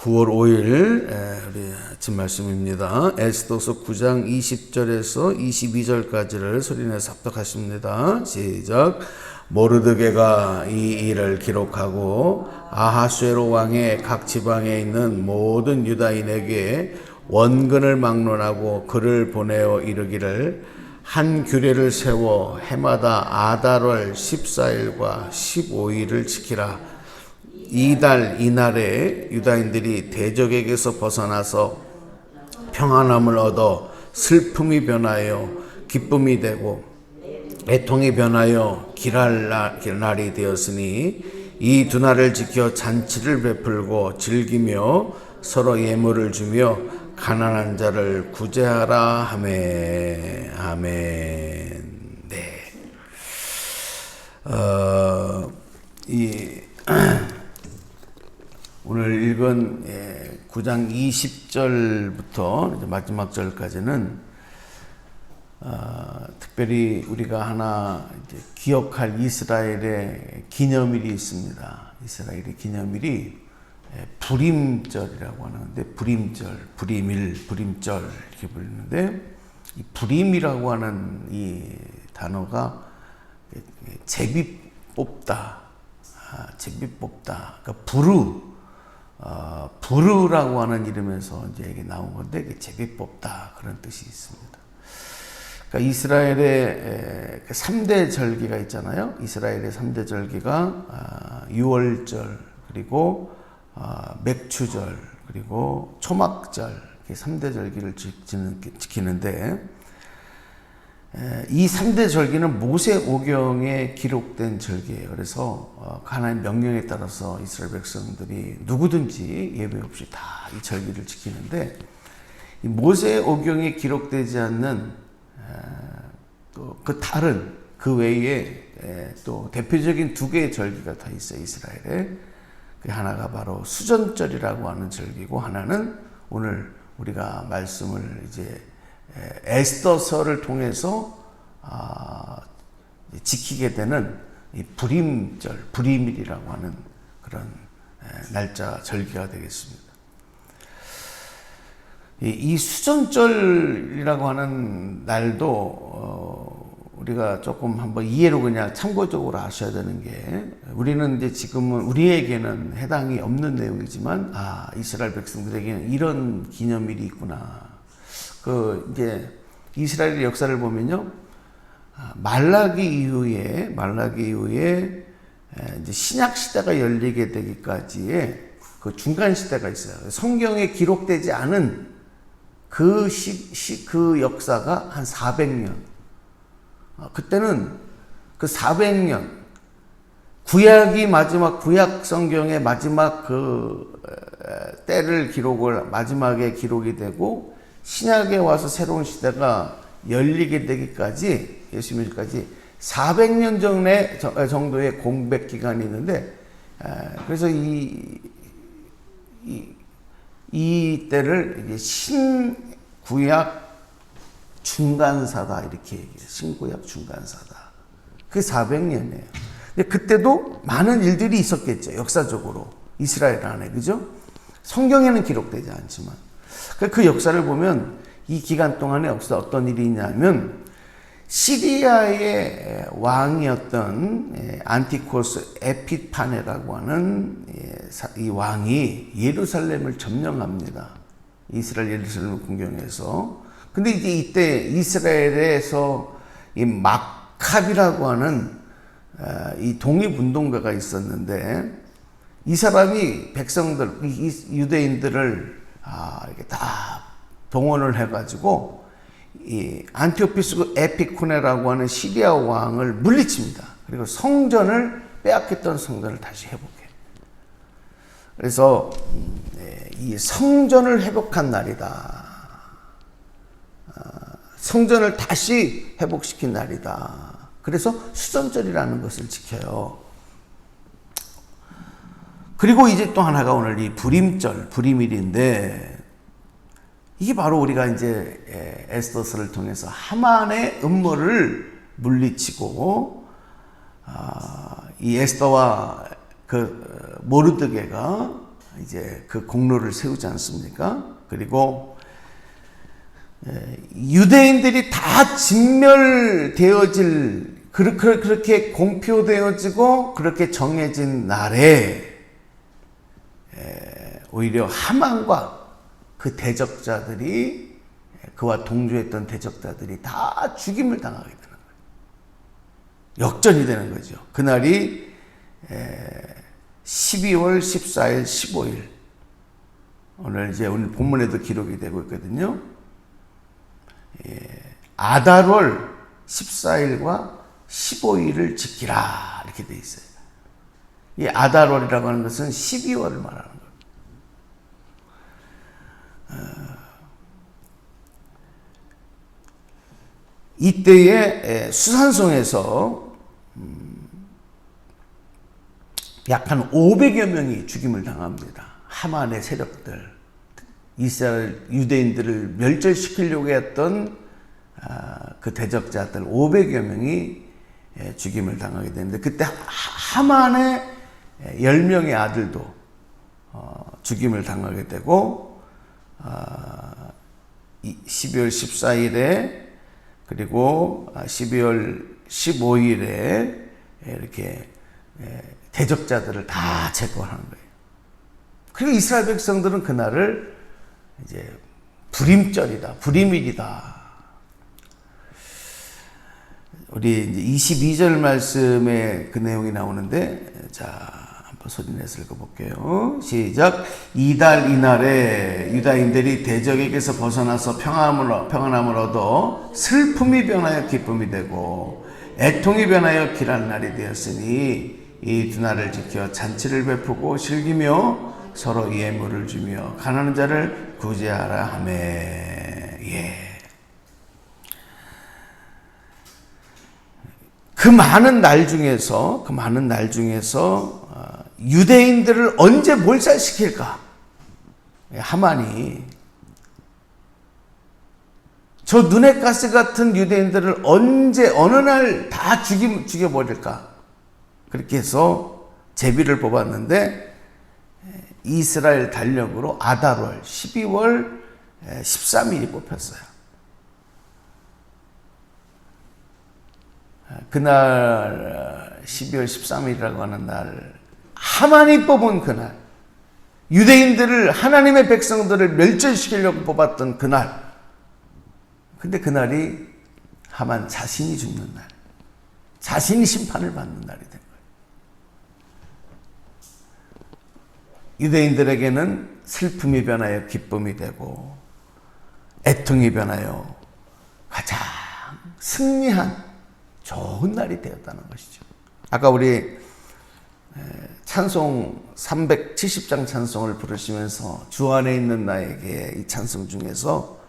9월 5일 우리 아침 말씀입니다. 에스더서 9장 20절에서 22절까지를 소리내서 합독하십니다. 시작. 모르드게가 이 일을 기록하고 아하수에로 왕의 각 지방에 있는 모든 유다인에게 원근을 막론하고 글을 보내어 이르기를 한 규례를 세워 해마다 아달월 14일과 15일을 지키라. 이달 이날에 유다인들이 대적에게서 벗어나서 평안함을 얻어 슬픔이 변하여 기쁨이 되고 애통이 변하여 길할 날이 되었으니 이 두 날을 지켜 잔치를 베풀고 즐기며 서로 예물을 주며 가난한 자를 구제하라 하매. 아멘. 네. 오늘 읽은 9장 20절부터 마지막 절까지는 특별히 우리가 하나 이제 기억할 이스라엘의 기념일이 있습니다. 이스라엘의 기념일이 부림절이라고 하는데, 부림일, 부림절 이렇게 부르는데, 이 부림이라고 하는 이 단어가 제비 뽑다, 그러니까 부르라고 하는 이름에서 이제 이게 나온 건데, 제비 뽑다 그런 뜻이 있습니다. 그러니까 이스라엘의 3대 절기가 있잖아요. 이스라엘의 3대 절기가 유월절, 그리고 맥추절, 그리고 초막절, 이렇게 3대 절기를 지키는데, 이 3대 절기는 모세오경에 기록된 절기예요. 그래서 하나님의 명령에 따라서 이스라엘 백성들이 누구든지 예외 없이 다 이 절기를 지키는데, 이 모세오경에 기록되지 않는 또 그 다른 그 외에 또 대표적인 두 개의 절기가 더 있어요, 이스라엘에. 그 하나가 바로 수전절이라고 하는 절기고, 하나는 오늘 우리가 말씀을 이제 에스더서를 통해서 지키게 되는 이 부림절, 부림일이라고 하는 그런 날짜 절기가 되겠습니다. 이 수전절이라고 하는 날도 우리가 조금 한번 이해로 그냥 참고적으로 아셔야 되는 게, 우리는 이제 지금은 우리에게는 해당이 없는 내용이지만, 이스라엘 백성들에게는 이런 기념일이 있구나. 이제 이스라엘의 역사를 보면요, 말라기 이후에 이제 신약 시대가 열리게 되기까지의 그 중간 시대가 있어요. 성경에 기록되지 않은 그 역사가 한 400년. 그때는 그 400년, 구약 성경의 마지막 그 때를 마지막에 기록이 되고, 신약에 와서 새로운 시대가 열리게 되기까지, 예수님까지 400년 전에 정도의 공백 기간이 있는데, 그래서 이 때를 이제 신구약 중간사다 이렇게 얘기해요. 신구약 중간사다. 그게 400년이에요. 근데 그때도 많은 일들이 있었겠죠, 역사적으로 이스라엘 안에, 그죠? 성경에는 기록되지 않지만 그 역사를 보면 이 기간 동안에 어떤 일이 있냐면, 시리아의 왕이었던 안티코스 에피파네라고 하는 이 왕이 예루살렘을 점령합니다. 이스라엘 예루살렘을 공격해서. 근데 이제 이때 이스라엘에서 이 마캅이라고 하는 이 독립운동가가 있었는데, 이 사람이 백성들, 유대인들을 이렇게 다 동원을 해가지고 이 안티오피스 에피쿠네라고 하는 시리아 왕을 물리칩니다. 그리고 빼앗겼던 성전을 다시 회복해. 그래서 이 성전을 회복한 날이다. 성전을 다시 회복시킨 날이다. 그래서 수전절이라는 것을 지켜요. 그리고 이제 또 하나가 오늘 이 부림절, 부림일인데, 이게 바로 우리가 이제 에스더서를 통해서 하만의 음모를 물리치고, 이 에스더와 그 모르드게가 이제 그 공로를 세우지 않습니까? 그리고 유대인들이 다 진멸되어질, 그렇게 공표되어지고 그렇게 정해진 날에 오히려 하만과 그 대적자들이, 그와 동조했던 대적자들이 다 죽임을 당하게 되는 거예요. 역전이 되는 거죠. 그날이 12월 14일, 15일. 오늘 본문에도 기록이 되고 있거든요. 아달월 14일과 15일을 지키라, 이렇게 되어 있어요. 이 아달월이라고 하는 것은 12월을 말하는 거예요. 이때에 수산성에서 약 한 500여 명이 죽임을 당합니다. 하만의 세력들, 이스라엘 유대인들을 멸절시키려고 했던 그 대적자들 500여 명이 죽임을 당하게 되는데, 그때 하만의 10명의 아들도 죽임을 당하게 되고, 12월 14일에 그리고 12월 15일에 이렇게 대적자들을 다 제거하는 거예요. 그리고 이스라엘 백성들은 그날을 이제 불임절이다, 불임일이다. 우리 이제 22절 말씀에 그 내용이 나오는데, 자, 한번 소리내서 읽어볼게요. 시작. 이달 이날에 유다인들이 대적에게서 벗어나서 평안함을 얻어 슬픔이 변하여 기쁨이 되고 애통이 변하여 길한 날이 되었으니, 이 두 날을 지켜 잔치를 베푸고 즐기며 서로 예물을 주며 가난한 자를 구제하라 하매. 그 많은 날 중에서 유대인들을 언제 몰살시킬까? 하만이 저 눈의 가시 같은 유대인들을 언제, 어느 날 다 죽여버릴까? 그렇게 해서 제비를 뽑았는데, 이스라엘 달력으로 아달월 12월 13일이 뽑혔어요. 그날 12월 13일이라고 하는 날, 하만이 뽑은 그날, 유대인들을, 하나님의 백성들을 멸절시키려고 뽑았던 그날, 근데 그날이 하만 자신이 죽는 날, 자신이 심판을 받는 날이 된 거예요. 유대인들에게는 슬픔이 변하여 기쁨이 되고 애통이 변하여 가장 승리한 좋은 날이 되었다는 것이죠. 아까 우리 찬송 370장 찬송을 부르시면서 주 안에 있는 나에게, 이 찬송 중에서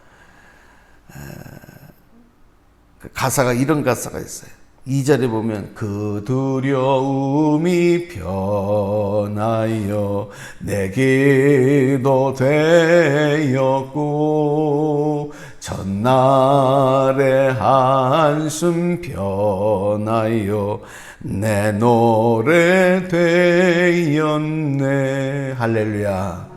그 가사가, 이런 가사가 있어요. 2절에 보면 그 두려움이 변하여 내게도 되었고 전날의 한숨 변하여 내 노래 되었네. 할렐루야.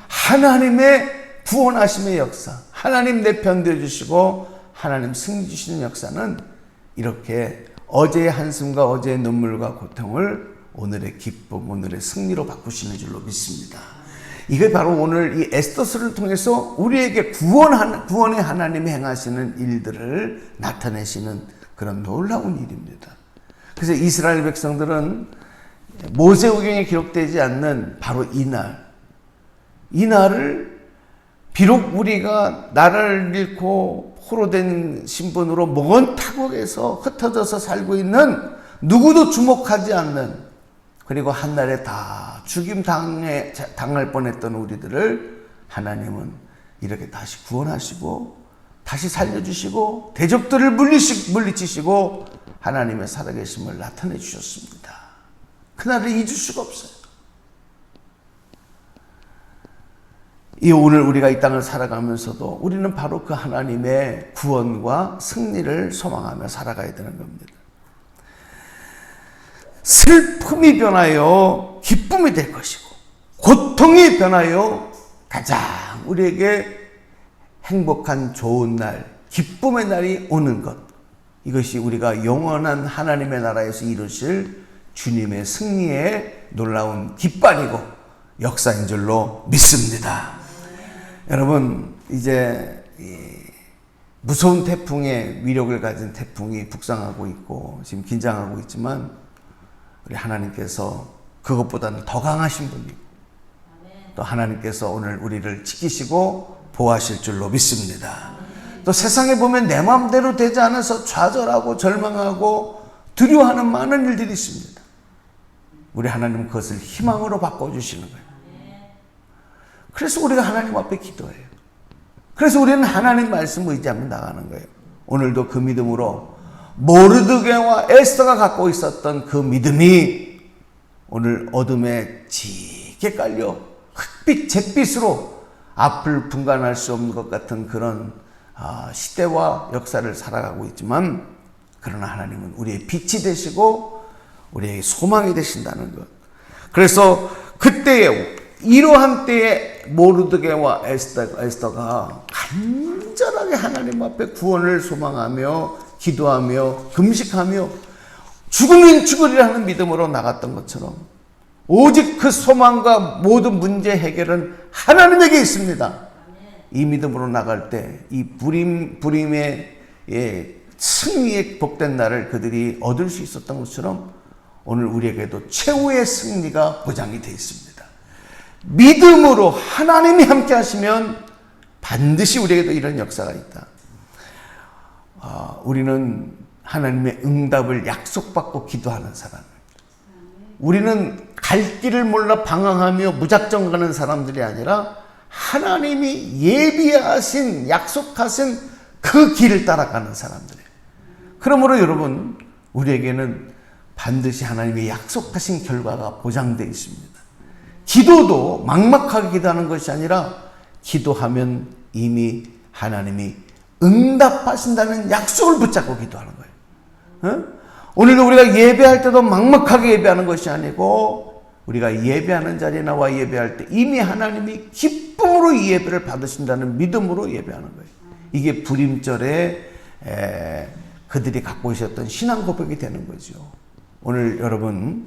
하나님의 구원하심의 역사, 하나님 내 편 되어주시고 하나님 승리 주시는 역사는 이렇게 어제의 한숨과 어제의 눈물과 고통을 오늘의 기쁨, 오늘의 승리로 바꾸시는 줄로 믿습니다. 이게 바로 오늘 이 에스더서를 통해서 우리에게 구원의 하나님이 행하시는 일들을 나타내시는 그런 놀라운 일입니다. 그래서 이스라엘 백성들은 모세오경에 기록되지 않는 바로 이 날을 비록 우리가 나라를 잃고 포로된 신분으로 먼 타국에서 흩어져서 살고 있는, 누구도 주목하지 않는, 그리고 한날에 다 죽임 당할 뻔했던 우리들을 하나님은 이렇게 다시 구원하시고 다시 살려주시고 대적들을 물리치시고 하나님의 살아계심을 나타내 주셨습니다. 그날을 잊을 수가 없어요. 이 오늘 우리가 이 땅을 살아가면서도 우리는 바로 그 하나님의 구원과 승리를 소망하며 살아가야 되는 겁니다. 슬픔이 변하여 기쁨이 될 것이고 고통이 변하여 가장 우리에게 행복한 좋은 날, 기쁨의 날이 오는 것, 이것이 우리가 영원한 하나님의 나라에서 이루실 주님의 승리의 놀라운 깃발이고 역사인 줄로 믿습니다. 여러분, 이제 무서운 태풍의 위력을 가진 태풍이 북상하고 있고 지금 긴장하고 있지만 우리 하나님께서 그것보다는 더 강하신 분이고 또 하나님께서 오늘 우리를 지키시고 보호하실 줄로 믿습니다. 또 세상에 보면 내 마음대로 되지 않아서 좌절하고 절망하고 두려워하는 많은 일들이 있습니다. 우리 하나님은 그것을 희망으로 바꿔주시는 거예요. 그래서 우리가 하나님 앞에 기도해요. 그래서 우리는 하나님 말씀을 의지하며 나가는 거예요. 오늘도 그 믿음으로 모르드게와 에스더가 갖고 있었던 그 믿음이 오늘 어둠에 짙게 깔려 흑빛, 잿빛으로 앞을 분간할 수 없는 것 같은 그런 시대와 역사를 살아가고 있지만 그러나 하나님은 우리의 빛이 되시고 우리의 소망이 되신다는 것. 그래서 그때에 이러한 때에 모르드게와 에스더가 간절하게 하나님 앞에 구원을 소망하며 기도하며 금식하며 죽으면 죽으리라는 믿음으로 나갔던 것처럼 오직 그 소망과 모든 문제 해결은 하나님에게 있습니다. 이 믿음으로 나갈 때 이 불임의 승리의 복된 날을 그들이 얻을 수 있었던 것처럼 오늘 우리에게도 최후의 승리가 보장이 되어 있습니다. 믿음으로 하나님이 함께 하시면 반드시 우리에게도 이런 역사가 있다. 우리는 하나님의 응답을 약속받고 기도하는 사람입니다. 우리는 갈 길을 몰라 방황하며 무작정 가는 사람들이 아니라 하나님이 예비하신 약속하신 그 길을 따라가는 사람들이에요. 그러므로 여러분, 우리에게는 반드시 하나님의 약속하신 결과가 보장되어 있습니다. 기도도 막막하게 기도하는 것이 아니라 기도하면 이미 하나님이 응답하신다는 약속을 붙잡고 기도하는 거예요. 오늘도 우리가 예배할 때도 막막하게 예배하는 것이 아니고 우리가 예배하는 자리에 나와 예배할 때 이미 하나님이 기쁨으로 이 예배를 받으신다는 믿음으로 예배하는 거예요. 이게 불임절에 그들이 갖고 있었던 신앙 고백이 되는 거죠. 오늘 여러분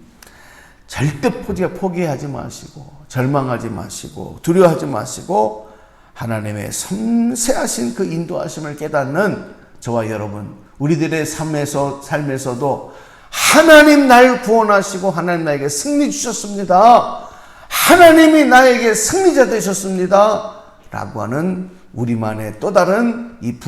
절대 포기하지 마시고 절망하지 마시고 두려워하지 마시고 하나님의 섬세하신 그 인도하심을 깨닫는 저와 여러분, 우리들의 삶에서도 하나님 날 구원하시고 하나님 나에게 승리 주셨습니다. 하나님이 나에게 승리자 되셨습니다. 라고 하는 우리만의 또 다른 이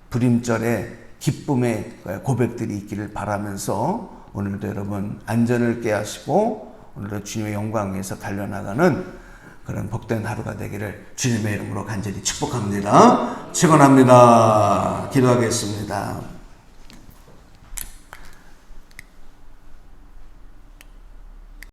불임절의 기쁨의 고백들이 있기를 바라면서 오늘도 여러분 안전을 깨하시고 오늘도 주님의 영광 위에서 달려나가는 그런 복된 하루가 되기를 주님의 이름으로 간절히 축복합니다. 축원합니다. 기도하겠습니다.